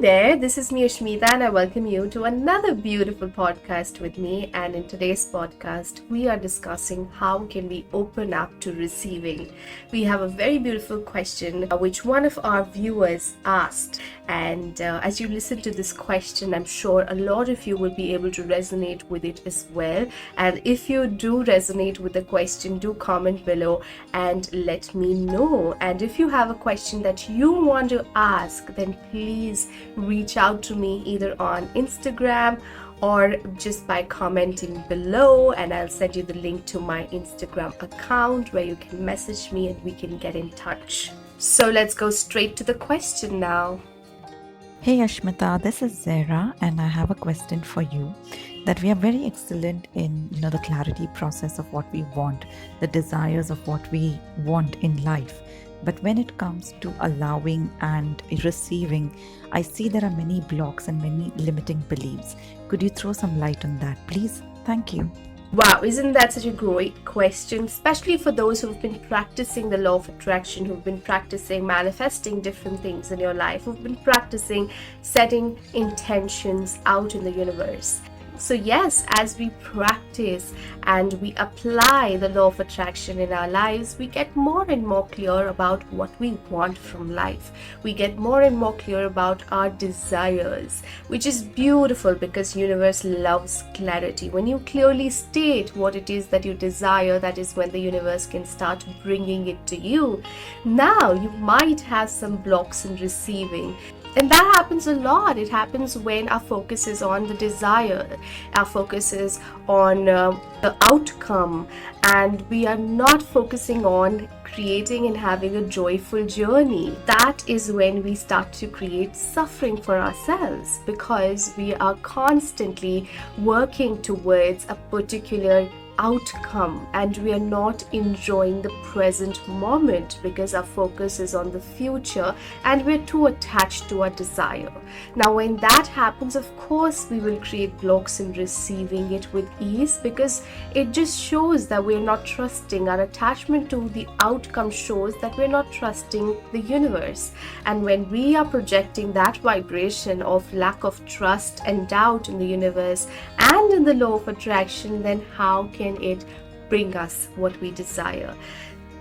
there, this is me Ashmita and I welcome you to another beautiful podcast with me. And in today's podcast, we are discussing how can we open up to receiving. We have a very beautiful question which one of our viewers asked. And as you listen to this question, I'm sure a lot of you will be able to resonate with it as well. And if you do resonate with the question, do comment below and let me know. And if you have a question that you want to ask, then please reach out to me either on Instagram or just by commenting below, and I'll send you the link to my Instagram account where you can message me and we can get in touch. So let's go straight to the question now. Hey Ashmita, this is Zara and I have a question for you that we are very excellent in the clarity process of what we want, the desires of what we want in life. But when it comes to allowing and receiving, I see there are many blocks and many limiting beliefs. Could you throw some light on that, please? Thank you. Wow, isn't that such a great question, especially for those who've been practicing the law of attraction, who've been practicing manifesting different things in your life, who've been practicing setting intentions out in the universe. So yes, as we practice and we apply the law of attraction in our lives, we get more and more clear about what we want from life. We get more and more clear about our desires, which is beautiful because universe loves clarity. When you clearly state what it is that you desire, that is when the universe can start bringing it to you. Now, you might have some blocks in receiving. And that happens a lot. It happens when our focus is on the desire, our focus is on the outcome, and we are not focusing on creating and having a joyful journey. That is when we start to create suffering for ourselves because we are constantly working towards a particular outcome and we are not enjoying the present moment because our focus is on the future and we're too attached to our desire. Now when that happens, of course we will create blocks in receiving it with ease because it just shows that we're not trusting. Our attachment to the outcome shows that we're not trusting the universe, and when we are projecting that vibration of lack of trust and doubt in the universe and in the law of attraction, then how can it bring us what we desire?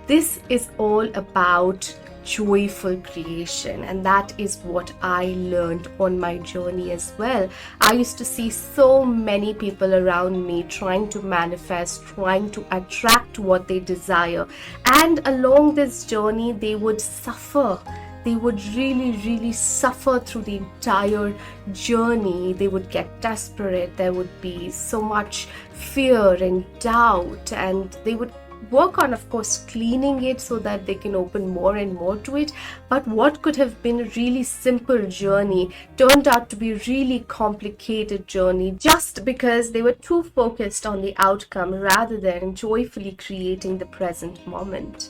This is all about joyful creation, and that is what I learned on my journey as well. I used to see so many people around me trying to manifest, trying to attract what they desire, and along this journey they would suffer. They would really suffer through the entire journey. They would get desperate. There would be so much fear and doubt, and they would work on, of course, cleaning it so that they can open more and more to it. But what could have been a really simple journey turned out to be a really complicated journey just because they were too focused on the outcome rather than joyfully creating the present moment.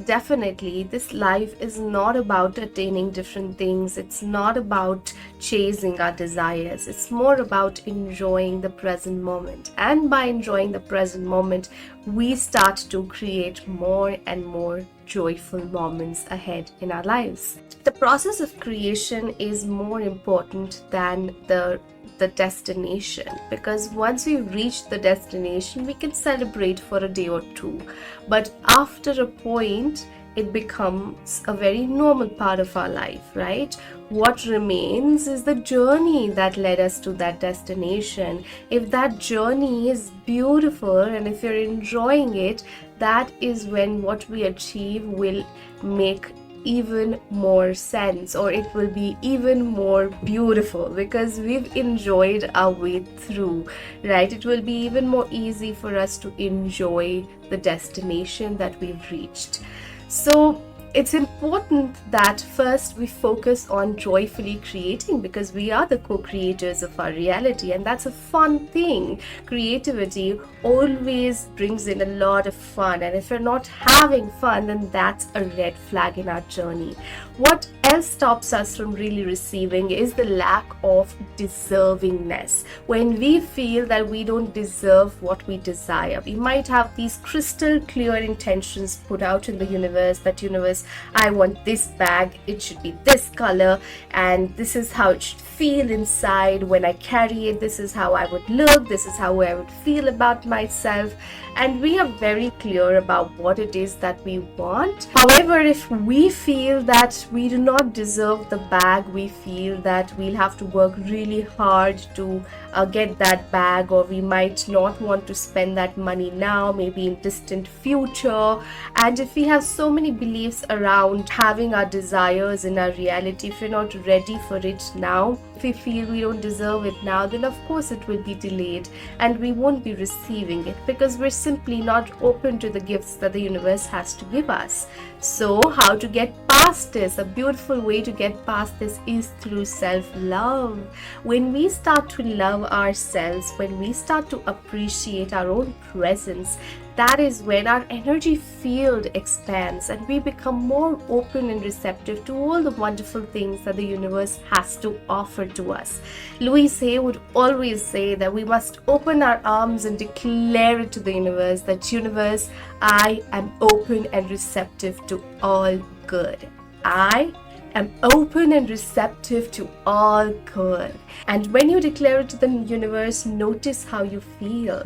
Definitely, this life is not about attaining different things. It's not about chasing our desires. It's more about enjoying the present moment. And by enjoying the present moment, we start to create more and more joyful moments ahead in our lives. The process of creation is more important than the destination, because once we reach the destination we can celebrate for a day or two, but after a point it becomes a very normal part of our life, right? What remains is the journey that led us to that destination. If that journey is beautiful and if you're enjoying it, that is when what we achieve will make even more sense, or it will be even more beautiful because we've enjoyed our way through, right? It will be even more easy for us to enjoy the destination that we've reached. So it's important that first we focus on joyfully creating because we are the co-creators of our reality, and that's a fun thing. Creativity always brings in a lot of fun, and if we're not having fun, then that's a red flag in our journey. What else stops us from really receiving is the lack of deservingness. When we feel that we don't deserve what we desire, we might have these crystal clear intentions put out in the universe that universe, I want this bag, it should be this color, and this is how it should feel inside when I carry it, this is how I would look, this is how I would feel about myself. And we are very clear about what it is that we want. However, if we feel that we do not deserve the bag, we feel that we'll have to work really hard to get that bag, or we might not want to spend that money now, maybe in distant future. And if we have so many beliefs around having our desires in our reality, if we're not ready for it now, if we feel we don't deserve it now, then of course it will be delayed and we won't be receiving it, because we're simply not open to the gifts that the universe has to give us. So how to get past this? A beautiful way to get past this is through self-love. When we start to love ourselves, when we start to appreciate our own presence, that is when our energy field expands and we become more open and receptive to all the wonderful things that the universe has to offer to us. Louise Hay would always say that we must open our arms and declare it to the universe that, universe, I am open and receptive to all good. I am open and receptive to all good. And when you declare it to the universe, notice how you feel.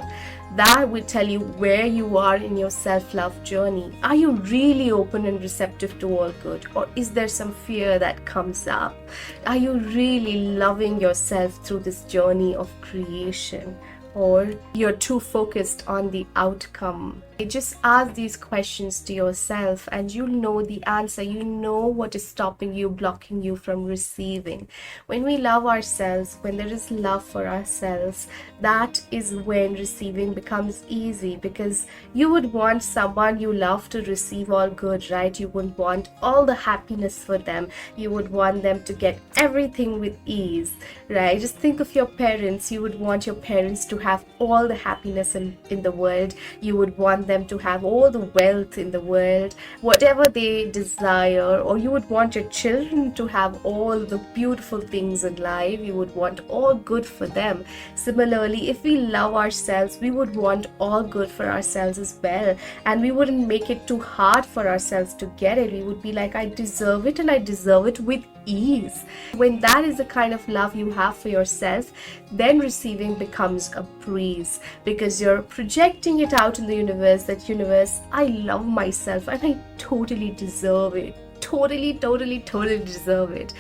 That will tell you where you are in your self-love journey. Are you really open and receptive to all good? Or is there some fear that comes up? Are you really loving yourself through this journey of creation? Or you're too focused on the outcome? Just ask these questions to yourself and you'll know the answer. You know what is stopping you, blocking you from receiving. When we love ourselves, when there is love for ourselves, that is when receiving becomes easy, because you would want someone you love to receive all good, right? You would want all the happiness for them. You would want them to get everything with ease, right? Just think of your parents. You would want your parents to have all the happiness in the world. You would want them to have all the wealth in the world, whatever they desire. Or you would want your children to have all the beautiful things in life. You would want all good for them. Similarly, if we love ourselves, we would want all good for ourselves as well, and we wouldn't make it too hard for ourselves to get it. We would be like, I deserve it, and I deserve it with ease. When that is the kind of love you have for yourself, then receiving becomes a breeze, because you're projecting it out in the universe that, universe, I love myself and I totally deserve it. Totally deserve it.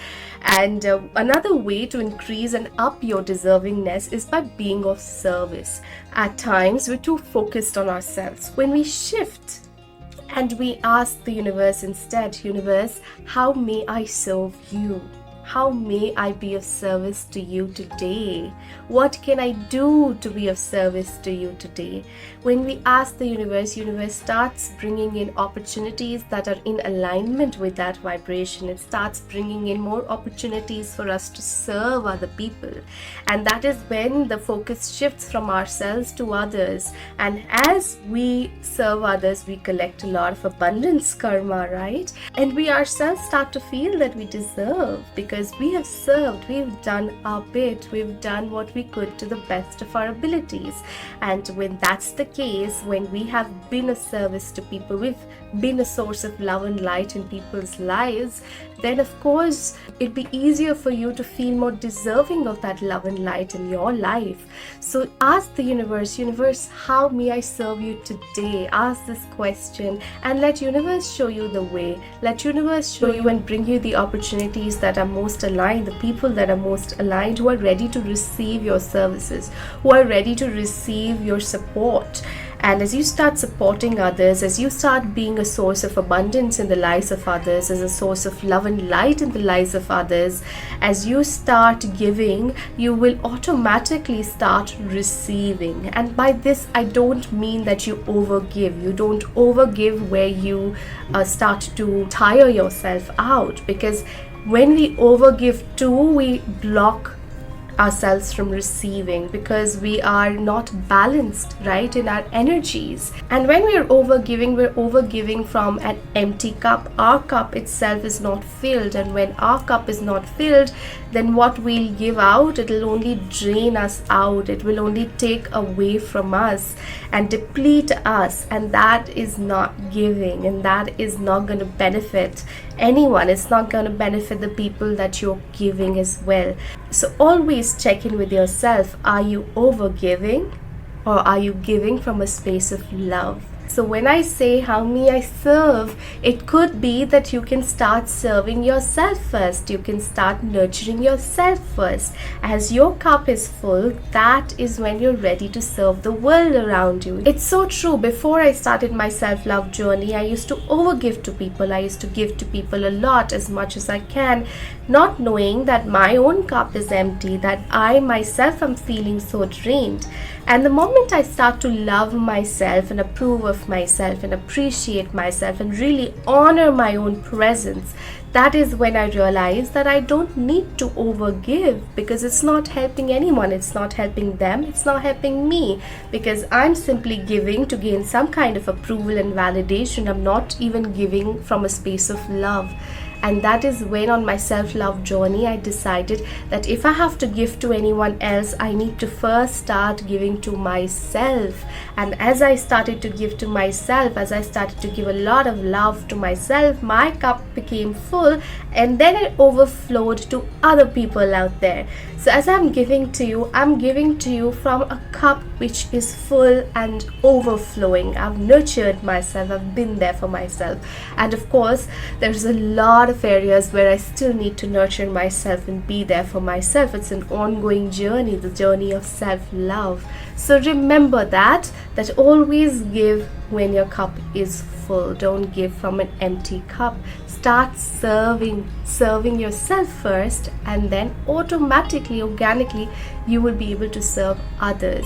And another way to increase and up your deservingness is by being of service. At times we're too focused on ourselves. When we shift and we ask the universe instead, universe, how may I serve you? How may I be of service to you today? What can I do to be of service to you today? When we ask the universe starts bringing in opportunities that are in alignment with that vibration. It starts bringing in more opportunities for us to serve other people. And that is when the focus shifts from ourselves to others. And as we serve others, we collect a lot of abundance karma, right? And we ourselves start to feel that we deserve, because we have served, we've done our bit, we've done what we could to the best of our abilities. And when that's the case, when we have been a service to people, we've been a source of love and light in people's lives, then of course it'd be easier for you to feel more deserving of that love and light in your life. So ask the universe, how may I serve you today? Ask this question and let universe show you the way. Let universe show you and bring you the opportunities that are most aligned, the people that are most aligned, who are ready to receive your services, who are ready to receive your support. And as you start supporting others, as you start being a source of abundance in the lives of others, as a source of love and light in the lives of others, as you start giving, you will automatically start receiving. And by this, I don't mean that you overgive. You don't overgive where you start to tire yourself out, because when we overgive too, we block ourselves from receiving, because we are not balanced, right, in our energies. And when we're overgiving from an empty cup. Our cup itself is not filled, and when our cup is not filled, then what we'll give out, it'll only drain us out. It will only take away from us and deplete us, and that is not giving, and that is not going to benefit anyone. It's not going to benefit the people that you're giving as well. So always check in with yourself. Are you overgiving, or are you giving from a space of love? So when I say how may I serve, it could be that you can start serving yourself first. You can start nurturing yourself first. As your cup is full, that is when you're ready to serve the world around you. It's so true. Before I started my self-love journey, I used to overgive to people. I used to give to people a lot, as much as I can, not knowing that my own cup is empty, that I myself am feeling so drained. And the moment I start to love myself and approve of myself and appreciate myself and really honor my own presence, that is when I realize that I don't need to overgive, because it's not helping anyone. It's not helping them. It's not helping me, because I'm simply giving to gain some kind of approval and validation. I'm not even giving from a space of love. And that is when, on my self-love journey, I decided that if I have to give to anyone else, I need to first start giving to myself. And as I started to give to myself, as I started to give a lot of love to myself, my cup became full, and then it overflowed to other people out there. So as I'm giving to you from a cup which is full and overflowing. I've nurtured myself. I've been there for myself. And of course, there's a lot of areas where I still need to nurture myself and be there for myself. It's an ongoing journey, the journey of self-love. So remember that always give when your cup is full. Don't give from an empty cup. Start serving yourself first, and then automatically, organically, you will be able to serve others.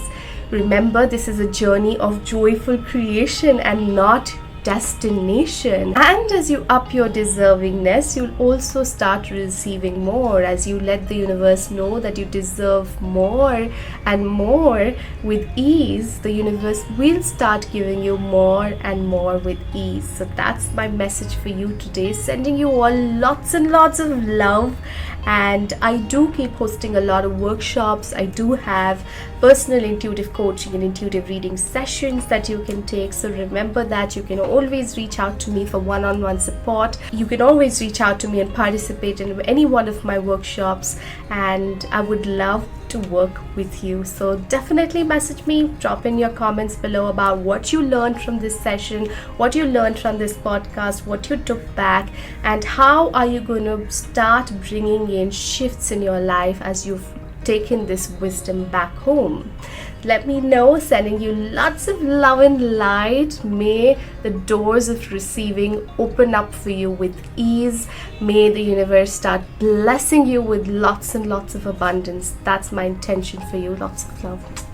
Remember, this is a journey of joyful creation and not destination. And as you up your deservingness, you'll also start receiving more. As you let the universe know that you deserve more and more with ease, the universe will start giving you more and more with ease. So that's my message for you today, sending you all lots and lots of love. And I do keep hosting a lot of workshops. I do have personal intuitive coaching and intuitive reading sessions that you can take. So remember that you can always reach out to me for one-on-one support. You can always reach out to me and participate in any one of my workshops, and I would love to work with you. So definitely message me, drop in your comments below about what you learned from this session, what you learned from this podcast, what you took back, and how are you going to start bringing in shifts in your life as you've taken this wisdom back home. Let me know, sending you lots of love and light. May the doors of receiving open up for you with ease. May the universe start blessing you with lots and lots of abundance. That's my intention for you. Lots of love.